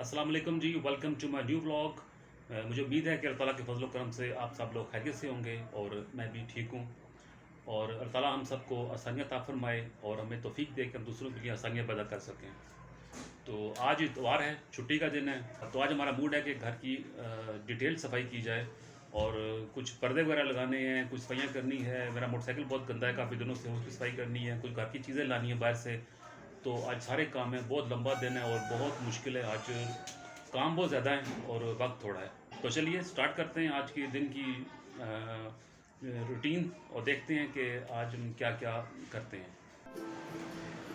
अस्सलाम वालेकुम जी, welcome to my new vlog. मुझे उम्मीद है कि अल्लाह ताला के फजल करम से आप सब लोग खैरियत से होंगे और मैं भी ठीक हूँ। और अल्लाह ताला हम सबको आसानियाँ अता फरमाए और हमें तौफीक दे कि हम दूसरों के लिए आसानियाँ पैदा कर सकें। तो आज इतवार है, छुट्टी का दिन है, तो आज हमारा मूड है कि घर की डिटेल सफाई की जाए और कुछ पर्दे वगैरह लगाने हैं, कुछ सफाइयाँ करनी है। मेरा मोटरसाइकिल बहुत गंदा है, काफ़ी दिनों से उसकी सफाई करनी है, कुछ घर की चीज़ें लानी है बाहर से। तो आज सारे काम हैं, बहुत लंबा दिन है और बहुत मुश्किल है। आज काम बहुत ज़्यादा है और वक्त थोड़ा है। तो चलिए स्टार्ट करते हैं आज के दिन की रूटीन और देखते हैं कि आज हम क्या क्या करते हैं।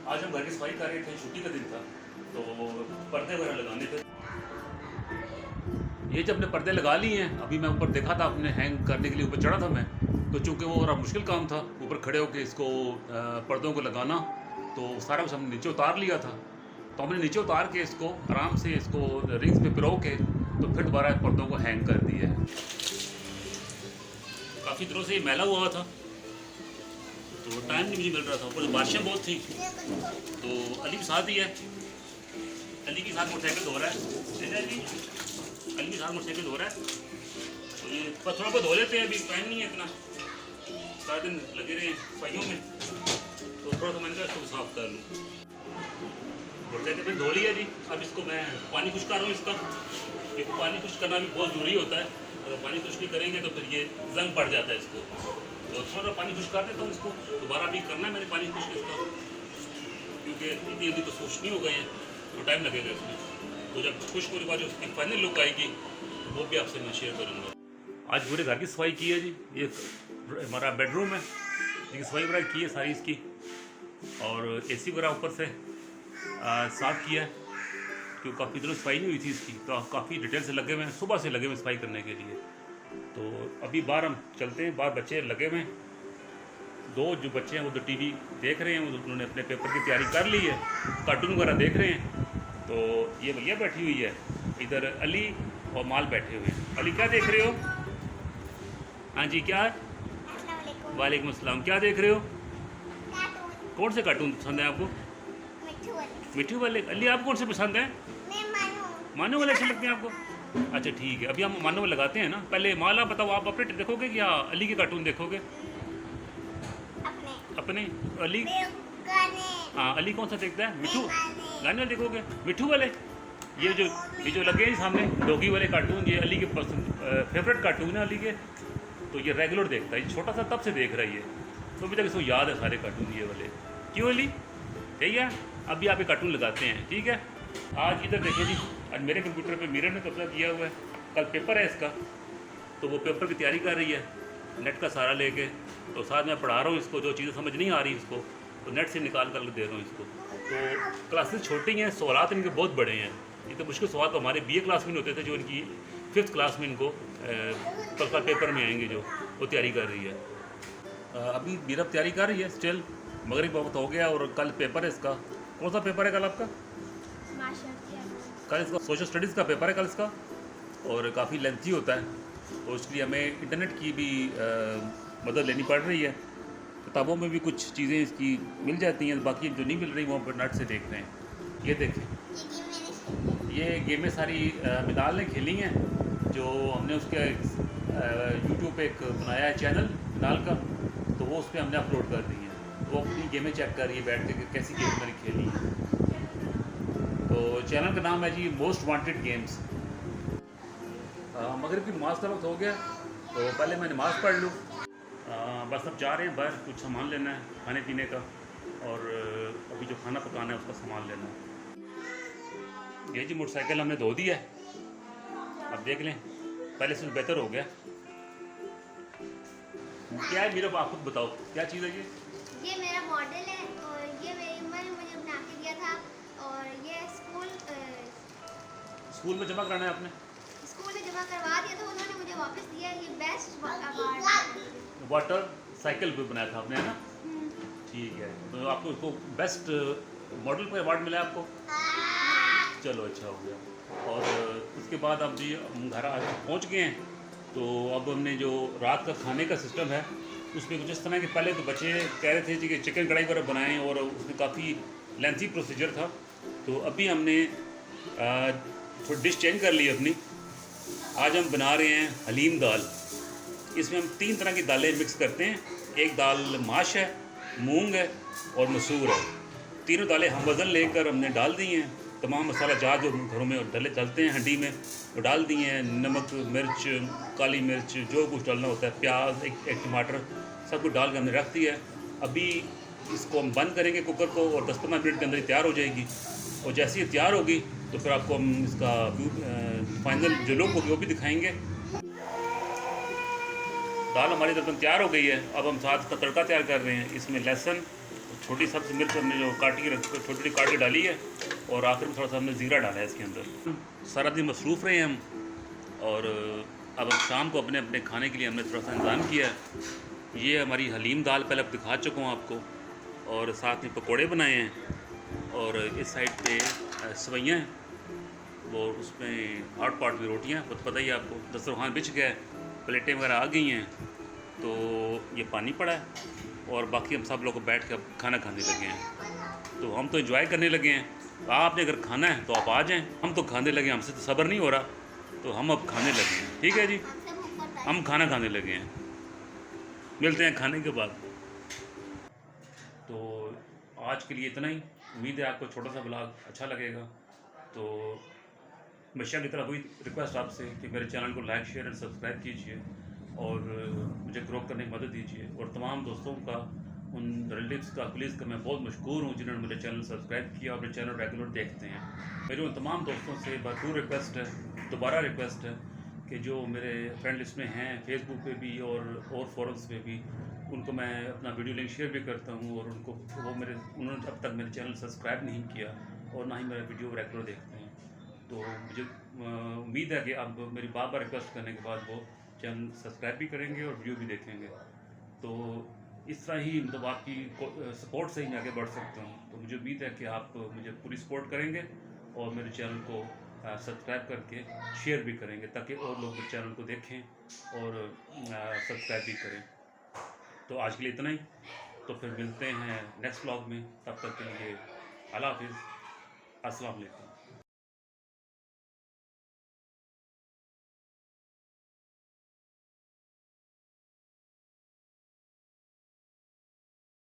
आज हम घर की सफाई कर रहे थे, छुट्टी का दिन था, तो पर्दे वगैरह लगाने थे। ये जब हमने पर्दे लगा लिए हैं, अभी मैं ऊपर देखा था, अपने हैंग करने के लिए ऊपर चढ़ा था मैं, तो चूँकि वो बड़ा मुश्किल काम था ऊपर खड़े होकर इसको पर्दों को लगाना, तो सारा कुछ हमने नीचे उतार लिया था। तो हमने नीचे उतार के इसको आराम से इसको रिंग्स पे पिरो के तो फिर दोबारा पर्दों को हैंग कर दिया है। काफ़ी दिनों से ये मैला हुआ था, तो टाइम नहीं मुझे मिल रहा था, ऊपर बारिशें बहुत थी। तो अली भी साथ ही है, अली के साथ मोटरसाइकिल धो रहा है, अली के साथ मोटरसाइकिल धो रहा है। तो ये पत्थरों को धो लेते हैं, अभी टाइम नहीं है इतना, सारा दिन लगे रहे सफाइयों में, तो थोड़ा सा मैंने कहा इसको साफ कर लूँ। मोटरसाइकिल फिर धो लिया जी। अब इसको मैं पानी खुश कर रहा हूँ इसका, क्योंकि पानी खुश करना भी बहुत ज़रूरी होता है। अगर पानी खुश नहीं करेंगे तो फिर ये जंग पड़ जाता है इसको। तो थोड़ा पानी खुश कर देता हूँ इसको, दोबारा भी करना है मैंने पानी खुश इसका, क्योंकि इतनी जल्दी तो खुश नहीं हो गए हैं, तो टाइम लगेगा इसमें। तो जब खुश होने के बाद जो उसकी फाइनल लुक आएगी वो भी आपसे मैं शेयर करूँगा। आज पूरे घर की सफाई की है जी। ये हमारा बेडरूम है, लेकिन सफाई वगैरह की है सारी इसकी, और एसी वगैरह ऊपर से साफ़ किया है, क्योंकि काफ़ी दिनों सफाई नहीं हुई थी इसकी, तो काफ़ी डिटेल से लगे हुए हैं, सुबह से लगे हुए सफाई करने के लिए। तो अभी बाहर हम चलते हैं, बाहर बच्चे लगे हुए हैं, दो जो बच्चे हैं वो तो टीवी देख रहे हैं, उन्होंने अपने पेपर की तैयारी कर ली है, कार्टून वगैरह देख रहे हैं। तो ये भैया बैठी हुई है, इधर अली और माल बैठे हुए हैं। अली क्या देख रहे हो? हाँ जी, क्या? वालेकुम अस्सलाम। क्या देख रहे हो? कौन से कार्टून पसंद है आपको? मिट्टू वाले। अली आपको कौन से पसंद है? मानो वाले अच्छे लगते हैं आपको? अच्छा ठीक है, अभी हम मानो वाले लगाते हैं ना। पहले माला बताओ, आप अपने देखोगे या अली के कार्टून देखोगे? अपने अली। हाँ, अली कौन सा देखता है? मिट्टू गाने वाले देखोगे? मिट्टू वाले। ये जो लगे हैं सामने डॉगी वाले कार्टून, ये अली के पसंद फेवरेट कार्टून है अली के। तो ये रेगुलर देखता है, छोटा सा तब से देख रहा है ये, तो अभी तक इसको याद है सारे कार्टून ये वाले। क्यों अली? ठीक है, अभी आप ये कार्टून लगाते हैं, ठीक है। आज इधर देखिए जी, आज मेरे कंप्यूटर पे मीरर ने कब्जा किया हुआ है, कल पेपर है इसका, तो वो पेपर की तैयारी कर रही है नेट का सहारा लेके। तो साथ में पढ़ा रहा हूँ इसको, जो चीज़ें समझ नहीं आ रही इसको, तो नेट से निकाल कर दे रहा हूँ इसको। तो क्लासेस छोटी हैं, सवालात इनके बहुत बड़े हैं। ये तो मुश्किल सवाल तो हमारे BA क्लास में नहीं होते थे, जो इनकी 5th क्लास में इनको कल पेपर में आएंगे, जो वो तैयारी कर रही है। अभी मीरा तैयारी कर रही है स्टिल, मगरिब वक्त हो गया और कल पेपर है इसका। कौन सा पेपर है कल आपका? कल इसका सोशल स्टडीज़ का पेपर है कल इसका, और काफ़ी लेंथी होता है, तो इसलिए हमें इंटरनेट की भी मदद लेनी पड़ रही है। किताबों में भी कुछ चीज़ें इसकी मिल जाती हैं, बाकी जो नहीं मिल रही वो हम नेट से देख रहे हैं। ये देखें, ये गेमें सारी मिनाल ने खेली हैं, जो हमने उसके यूट्यूब पे एक बनाया है चैनल मिनाल का, तो वो उस पर हमने अपलोड कर दी हैं। वो अपनी गेमें चेक कर रही है बैठ के कैसी गेम मैंने खेली है। तो चैनल का नाम है जी मोस्ट वांटेड गेम्स। मगरिब की नमाज का वक्त हो गया, तो पहले मैं नमाज़ पढ़ लूँ। बस अब जा रहे हैं बाहर, कुछ सामान लेना है खाने पीने का, और अभी जो खाना पकाना है उसका सामान लेना है। ये जी मोटरसाइकिल हमने धो दी है, अब देख लें, पहले से बेहतर हो गया। क्या है मेरा, आप खुद बताओ क्या चीज़ है ये मेरा मॉडल है, और ये मैंने मुझे बना के दिया था, और ये स्कूल में जमा कराना है आपने? स्कूल में जमा करवा दिया, तो उन्होंने मुझे वापस दिया। ये बेस्ट अवार्ड वाटर साइकिल भी बनाया था आपने, है ना? ठीक है, तो आपको उसको बेस्ट मॉडल पर अवार्ड मिला है आपको? चलो अच्छा हो गया। और उसके बाद अब जी हम घर पहुँच गए हैं, तो अब हमने जो रात का खाने का सिस्टम है उसमें कुछ इस तरह के, पहले तो बच्चे कह रहे थे जी कि चिकन कढ़ाई वगैरह बनाएं, और उसमें काफ़ी लेंथी प्रोसीजर था। तो अभी हमने थोड़ी डिश चेंज कर ली अपनी। आज हम बना रहे हैं हलीम दाल। इसमें हम 3 तरह की दालें मिक्स करते हैं। एक दाल माश है, मूंग है और मसूर है। तीनों दालें हम वज़न लेकर हमने डाल दी हैं। तमाम मसाला जात जो घरों में डलते हैं हंडी में वो डाल दिए हैं। नमक, मिर्च, काली मिर्च, जो कुछ डालना होता है, प्याज, एक टमाटर, सब कुछ डाल के हमने रख दिया है। अभी इसको हम बंद करेंगे कुकर को और 10-15 मिनट के अंदर ही तैयार हो जाएगी। और जैसे ही तैयार होगी तो फिर आपको हम इसका फाइनल जो लुक होगी वो भी दिखाएंगे। दाल हमारी तब तक तैयार हो गई है। अब हम साथ का तड़का तैयार कर रहे हैं। इसमें लहसुन, छोटी सब्ज़ मिर्च हमने जो काटी के छोटी छोटी काट के डाली है और आखिर में थोड़ा सा हमने ज़ीरा डाला है इसके अंदर। सारा दिन मसरूफ़ रहे हम और अब हम शाम को अपने अपने खाने के लिए हमने थोड़ा सा इंतज़ाम किया है। ये हमारी हलीम दाल पहले अब दिखा चुका हूँ आपको, और साथ में पकोड़े बनाए हैं। और इस साइड पे सवैयाँ हैं, वो उसमें हॉट पॉट की रोटियाँ, वो तो पता ही है आपको। दस्तरखान बिछ गया है, प्लेटें वगैरह आ गई हैं, तो ये पानी पड़ा है और बाकी हम सब लोग बैठ के अब खाना खाने लगे हैं। तो हम तो एंजॉय करने लगे हैं। तो आपने अगर खाना है तो आप आ जाएं। हम तो खाने लगे, हमसे तो सब्र नहीं हो रहा, तो हम अब खाने लगे हैं। ठीक है जी, हम खाना खाने लगे हैं। मिलते हैं खाने के बाद। तो आज के लिए इतना ही। उम्मीद है आपको छोटा सा ब्लॉग अच्छा लगेगा। तो हमेशा की तरह वही रिक्वेस्ट आपसे कि मेरे चैनल को लाइक, शेयर और सब्सक्राइब कीजिए और मुझे ग्रो करने की मदद दीजिए। और तमाम दोस्तों का, उन रिलेटिव्स का, पुलिस का मैं बहुत मशहूर हूँ जिन्होंने मेरे चैनल सब्सक्राइब किया और मेरे चैनल रेगुलर देखते हैं। मेरी उन तमाम दोस्तों से भरपूर रिक्वेस्ट है, दोबारा रिक्वेस्ट है कि जो मेरे फ्रेंड लिस्ट में हैं, फेसबुक पे भी और फोरम्स पे भी, उनको मैं अपना वीडियो लिंक शेयर भी करता हूँ और उन्होंने अब तक मेरे चैनल सब्सक्राइब नहीं किया और ना ही मेरा वीडियो रेगुलर देखते हैं। तो मुझे उम्मीद है कि आप मेरी बार बार रिक्वेस्ट करने के बाद वो चैनल सब्सक्राइब भी करेंगे और वीडियो भी देखेंगे। तो इस तरह ही मतलब आपकी सपोर्ट से ही मैं आगे बढ़ सकता हूँ। तो मुझे उम्मीद है कि आप मुझे पूरी सपोर्ट करेंगे और मेरे चैनल को सब्सक्राइब करके शेयर भी करेंगे, ताकि और लोग मेरे चैनल को देखें और सब्सक्राइब भी करें। तो आज के लिए इतना ही। तो फिर मिलते हैं नेक्स्ट व्लॉग में। तब तक के लिए अल्लाह हाफिज़, अस्सलाम वालेकुम।